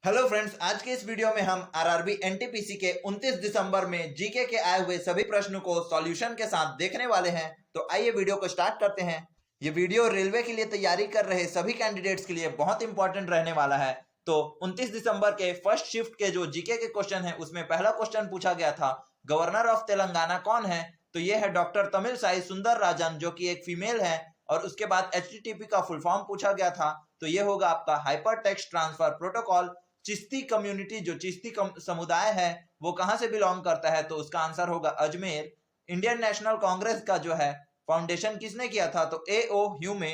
Hello friends, आज के इस वीडियो में हम आरआरबी एनटीपीसी के 29 दिसंबर में जीके के आए हुए सभी प्रश्नों को सॉल्यूशन के साथ देखने वाले हैं। तो आइए वीडियो को स्टार्ट करते हैं। ये वीडियो रेलवे के लिए तैयारी कर रहे सभी कैंडिडेट्स के लिए बहुत इंपॉर्टेंट रहने वाला है। तो 29 दिसंबर के फर्स्ट शिफ्ट के जो जीके के क्वेश्चन है उसमें पहला क्वेश्चन पूछा गया था, गवर्नर ऑफ तेलंगाना कौन है? तो ये है डॉक्टर तमिलसाई सुंदरराजन, जो कि एक फीमेल है। और उसके बाद एचटीटीपी का फुल फॉर्म पूछा गया था, तो ये होगा आपका hyper text transfer protocol. Chishti community, जो चिश्ती समुदाय है, वो कहां से बिलोंग करता है? तो उसका आंसर होगा अजमेर। इंडियन नेशनल कांग्रेस का जो है फाउंडेशन किसने किया था? तो A O. Hume.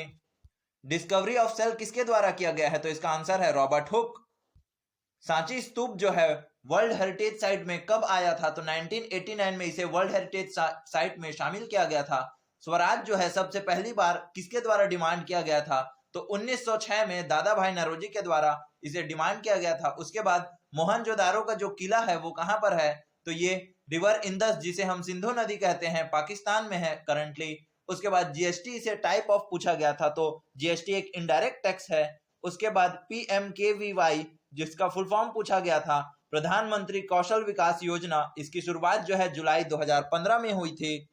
Discovery of cell किसके द्वारा किया गया है? तो इसका आंसर है रॉबर्ट हुक। सांची स्तूप जो है वर्ल्ड हेरिटेज साइट में कब आया था? तो 1989 में इसे वर्ल्ड हेरिटेज साइट में शामिल किया गया था। स्वराज जो है सबसे पहली बार किसके द्वारा डिमांड किया गया था? तो 1906 में दादा भाई नौरोजी के द्वारा इसे डिमांड किया गया था। उसके बाद मोहनजोदारो का जो किला है वो कहां पर है? तो ये रिवर इंदस, जिसे हम सिंधु नदी कहते हैं, पाकिस्तान में है करंटली। उसके बाद जीएसटी इसे टाइप ऑफ पूछा गया था, तो जीएसटी एक इनडायरेक्ट टैक्स है। उसके बाद पीएमकेवीवाई, जिसका फुल फॉर्म पूछा गया था, प्रधानमंत्री कौशल विकास योजना, इसकी शुरुआत जो है जुलाई 2015 में हुई थी।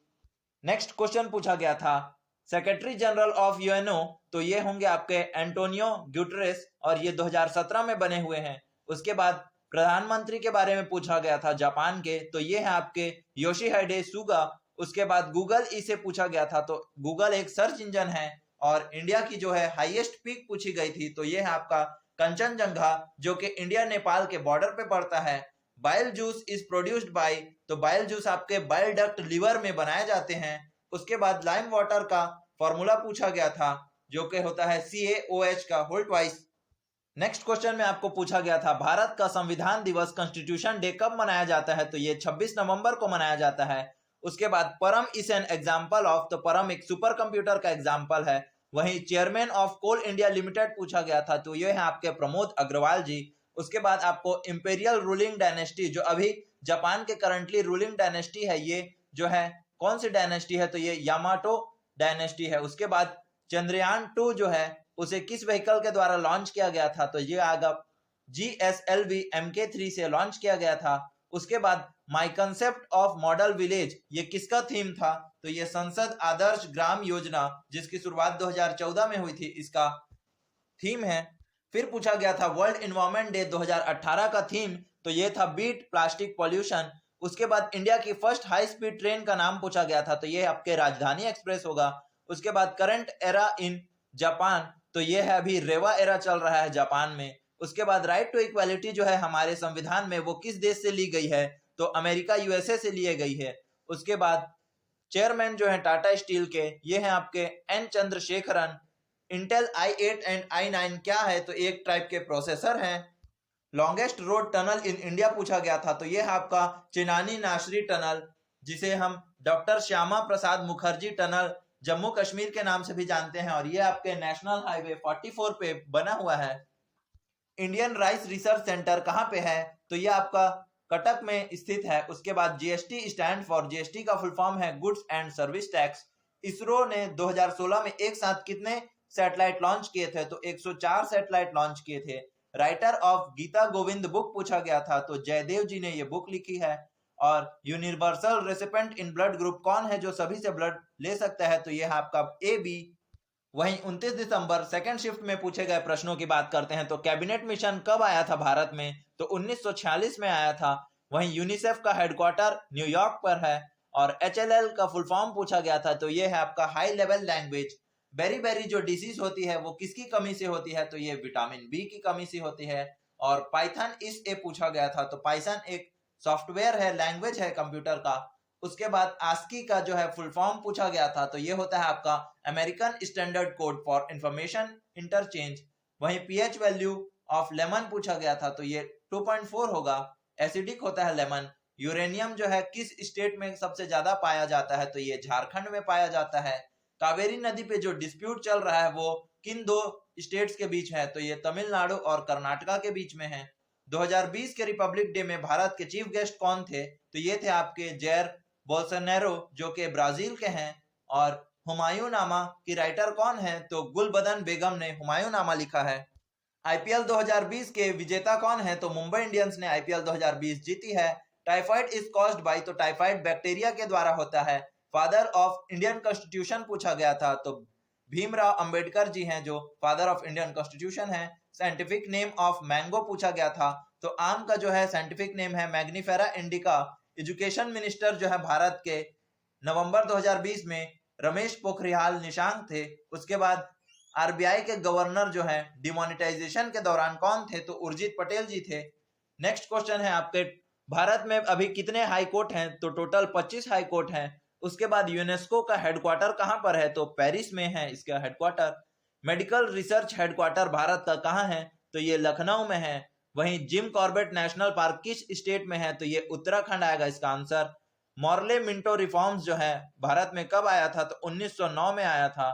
नेक्स्ट क्वेश्चन पूछा गया था सेक्रेटरी जनरल ऑफ यूएनओ, तो ये होंगे आपके एंटोनियो ग्यूटरेस, और ये 2017 में बने हुए हैं। उसके बाद प्रधानमंत्री के बारे में पूछा गया था जापान के, तो ये है आपके योशिहाइडे सुगा। उसके बाद गूगल इसे पूछा गया था, तो गूगल एक सर्च इंजन है। और इंडिया की जो है हाईएस्ट पीक पूछी गई थी, तो ये है आपका कंचनजंगा, जो कि इंडिया नेपाल के बॉर्डर पे पड़ता है। Bile juice is produced by, तो बाइल जूस आपके बाइल डक्ट लिवर में बनाए जाते हैं। उसके बाद लाइम वाटर का फॉर्मूला पूछा गया था, जो कि होता है CaOH का होल ट्वाइस। नेक्स्ट क्वेश्चन में आपको पूछा गया था भारत का संविधान दिवस, कॉन्स्टिट्यूशन डे, कब मनाया जाता है? तो ये 26 नवंबर को मनाया जाता है। उसके बाद परम इज एन एग्जाम्पल ऑफ, तो परम एक सुपर कंप्यूटर का एग्जाम्पल है। वहीं chairman of coal India limited पूछा गया था, तो ये है आपके प्रमोद अग्रवाल जी। उसके बाद आपको इंपेरियल रूलिंग डायनेस्टी, जो अभी जापान के करंटली रूलिंग डायनेस्टी है, ये जो है कौन सी डायनेस्टी है? तो ये यामाटो डायनेस्टी है। उसके बाद चंद्रयान 2 जो है उसे किस व्हीकल के द्वारा लॉन्च किया गया था? तो ये आगा GSLV MK3 से लॉन्च किया गया था। उसके बाद माई कंसेप्ट ऑफ मॉडल विलेज, ये किसका थीम था? तो ये संसद आदर्श ग्राम योजना, जिसकी शुरुआत 2014 में हुई थी, इसका थीम है। फिर पूछा गया था वर्ल्ड इन्वायरमेंट डे 2018 का थीम, तो ये था बीट प्लास्टिक पॉल्यूशन। उसके बाद इंडिया की फर्स्ट हाई स्पीड ट्रेन का नाम पूछा गया था, तो ये आपके राजधानी एक्सप्रेस होगा। उसके बाद करंट एरा इन जापान, तो ये है अभी रेवा एरा चल रहा है जापान में। उसके बाद राइट टू इक्वालिटी जो है हमारे संविधान में, वो किस देश से ली गई है? तो अमेरिका USA से ली गई है। उसके बाद चेयरमैन जो है टाटा स्टील के, ये हैं आपके N Chandrasekaran. Intel i8 and i9 क्या है? तो एक टाइप के प्रोसेसर हैं। Longest road tunnel in India पूछा गया था, तो ये है आपका चेनानी नाशरी टनल, जिसे हम डॉक्टर श्यामा प्रसाद मुखर्जी टनल जम्मू कश्मीर के नाम से भी जानते हैं। और ये आपके नेशनल हाईवे 44 पे बना हुआ है। इंडियन राइस रिसर्च सेंटर कहाँ पे है? तो ये आपका कटक में स्थित है। उसके बाद जीएसटी स्टैंड फॉर, जीएसटी का फुल फॉर्म है goods and service tax. ISRO ने 2016 में एक साथ कितने सैटेलाइट लॉन्च किए थे? तो 104 सैटेलाइट लॉन्च किए थे। Writer of Gita Govind book पूछा गया था, तो जयदेव जी ने ये बुक लिखी है। और universal recipient in blood group कौन है जो सभी से ब्लड ले सकता है? तो ये है आपका AB। वहीं 29 दिसंबर सेकंड शिफ्ट में पूछे गए प्रश्नों की बात करते हैं, तो कैबिनेट मिशन कब आया था भारत में? तो 1946 में आया था। वहीं यूनिसेफ का हेडक्वार्टर न्यूयॉर्क पर है। और HLL का फुल फॉर्म पूछा गया था, तो ये है आपका high level language. Beriberi जो डिसीज होती है वो किसकी कमी से होती है? तो ये विटामिन B की कमी से होती है। और पाइथन इस ए पूछा गया था, तो पाइथन एक सॉफ्टवेयर है, लैंग्वेज है कंप्यूटर का। उसके बाद आस्की का जो है फुल फॉर्म पूछा गया था, तो ये होता है आपका American standard code for information interchange. वहीं पीएच वैल्यू ऑफ लेमन पूछा गया था, तो ये 2.4 होगा। एसिडिक होता है लेमन। यूरेनियम जो है किस स्टेट में सबसे ज्यादा पाया जाता है? तो ये झारखंड में पाया जाता है। कावेरी नदी पे जो डिस्प्यूट चल रहा है वो किन दो स्टेट्स के बीच है? तो ये तमिलनाडु और कर्नाटका के बीच में है। 2020 के रिपब्लिक डे में भारत के चीफ गेस्ट कौन थे? तो ये थे आपके जैर बोल्सोनारो, जो कि ब्राजील के हैं। और हुमायूं नामा की राइटर कौन है? तो गुलबदन बेगम ने हुमायूं नामा लिखा है। आईपीएल 2020 के विजेता कौन है? तो मुंबई इंडियंस ने आईपीएल 2020 जीती है। टाइफाइड इज कॉज्ड बाय, तो टाइफाइड बैक्टीरिया के द्वारा होता है। फादर ऑफ इंडियन कॉन्स्टिट्यूशन पूछा गया था, तो भीमराव अंबेडकर जी हैं जो फादर ऑफ इंडियन कॉन्स्टिट्यूशन है। साइंटिफिक नेम ऑफ मैंगो पूछा गया था, तो आम का जो है साइंटिफिक नेम है मैग्निफेरा इंडिका। एजुकेशन मिनिस्टर जो है भारत के नवंबर 2020 में रमेश पोखरियाल निशंक थे। उसके बाद आरबीआई के गवर्नर जो है डिमोनेटाइजेशन के दौरान कौन थे? तो उर्जित पटेल जी थे। नेक्स्ट क्वेश्चन है आपके, भारत में अभी कितने हाई कोर्ट हैं? तो टोटल 25 हाई कोर्ट हैं। उसके बाद यूनेस्को का हेडक्वार्टर कहां पर है? तो पेरिस में है इसका headquarter. Medical research headquarter Bharat का कहां है? तो ये लखनऊ में है। वहीं जिम कॉर्बेट नेशनल पार्क किस स्टेट में है? तो ये उत्तराखंड आएगा इसका आंसर। मॉर्ले मिंटो रिफॉर्म्स जो है भारत में कब आया था? तो 1909 में आया था।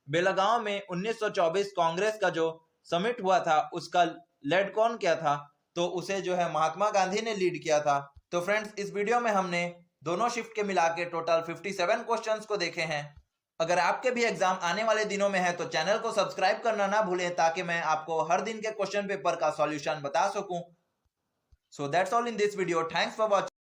बेलगांव में 1924 कांग्रेस का जो समिट हुआ था उसका लेड कौन किया था? तो उसे जो है महात्मा गांधी ने लीड किया था। तो फ्रेंड्स, इस वीडियो में हमने दोनों शिफ्ट के मिला के टोटल 57 क्वेश्चंस को देखे हैं। अगर आपके भी एग्जाम आने वाले दिनों में है तो चैनल को सब्सक्राइब करना ना भूलें, ताकि मैं आपको हर दिन के क्वेश्चन पेपर का सॉल्यूशन बता सकूं। So that's all in this video. Thanks for watching.